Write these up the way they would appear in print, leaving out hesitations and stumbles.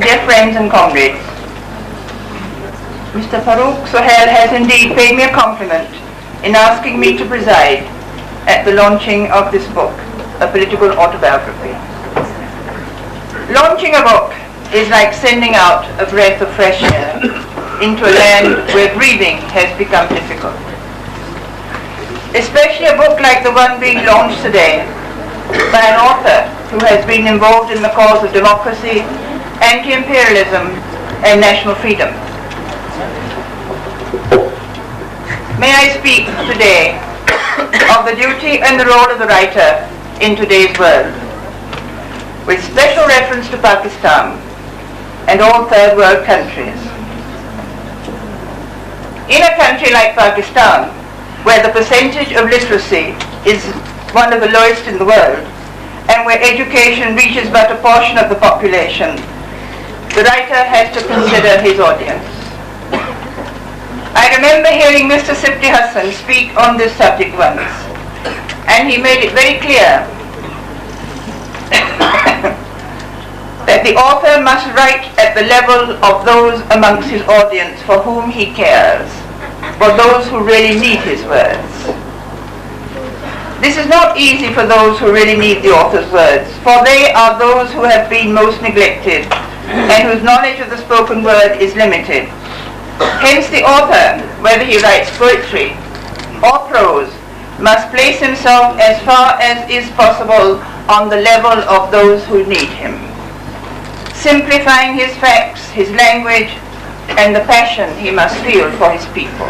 Dear friends and comrades, Mr. Farrukh Sohail has indeed paid me a compliment in asking me to preside at the launching of this book, a political autobiography. Launching a book is like sending out a breath of fresh air into a land where breathing has become difficult. Especially a book like the one being launched today by an author who has been involved in the cause of democracy, anti-imperialism and national freedom. May I speak today of the duty and the role of the writer in today's world, with special reference to Pakistan and all third world countries. In a country like Pakistan, where the percentage of literacy is one of the lowest in the world, and where education reaches but a portion of the population, the writer has to consider his audience. I remember hearing Mr. Sifti Hassan speak on this subject once, and he made it very clear that the author must write at the level of those amongst his audience for whom he cares, for those who really need his words. This is not easy for those who really need the author's words, for they are those who have been most neglected and whose knowledge of the spoken word is limited. Hence the author, whether he writes poetry or prose, must place himself as far as is possible on the level of those who need him, simplifying his facts, his language, and the passion he must feel for his people.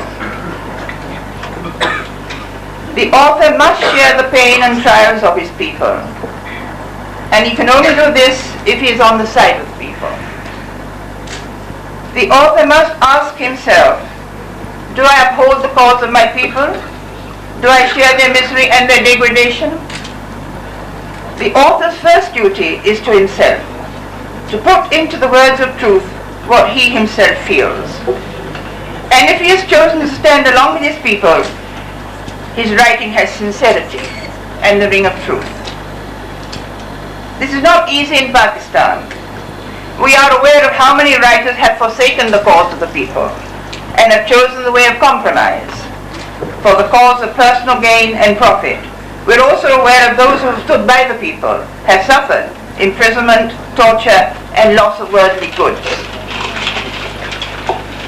The author must share the pain and trials of his people, and he can only do this if he is on the side of the people. The author must ask himself, do I uphold the cause of my people? Do I share their misery and their degradation? The author's first duty is to himself, to put into the words of truth what he himself feels. And if he has chosen to stand along with his people, his writing has sincerity and the ring of truth. This is not easy in Pakistan. We are aware of how many writers have forsaken the cause of the people and have chosen the way of compromise for the cause of personal gain and profit. We're also aware of those who have stood by the people, have suffered imprisonment, torture, and loss of worldly goods.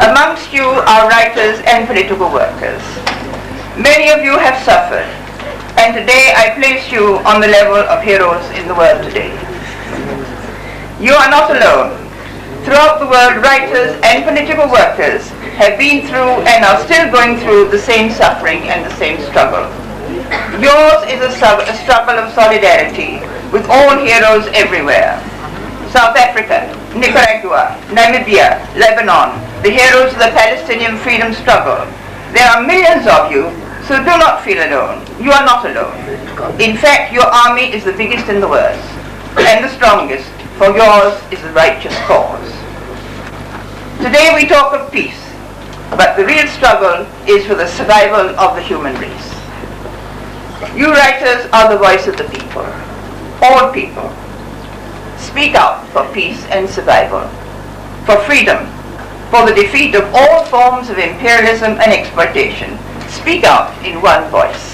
Amongst you are writers and political workers. Many of you have suffered, and today I place you on the level of heroes in the world today. You are not alone. Throughout the world, writers and political workers have been through and are still going through the same suffering and the same struggle. Yours is a struggle of solidarity with all heroes everywhere. South Africa, Nicaragua, Namibia, Lebanon, the heroes of the Palestinian freedom struggle. There are millions of you, so do not feel alone. You are not alone. In fact, your army is the biggest in the world and the strongest, for yours is a righteous cause. Today we talk of peace, but the real struggle is for the survival of the human race. You writers are the voice of the people, all people. Speak out for peace and survival, for freedom, for the defeat of all forms of imperialism and exploitation. Speak out in one voice.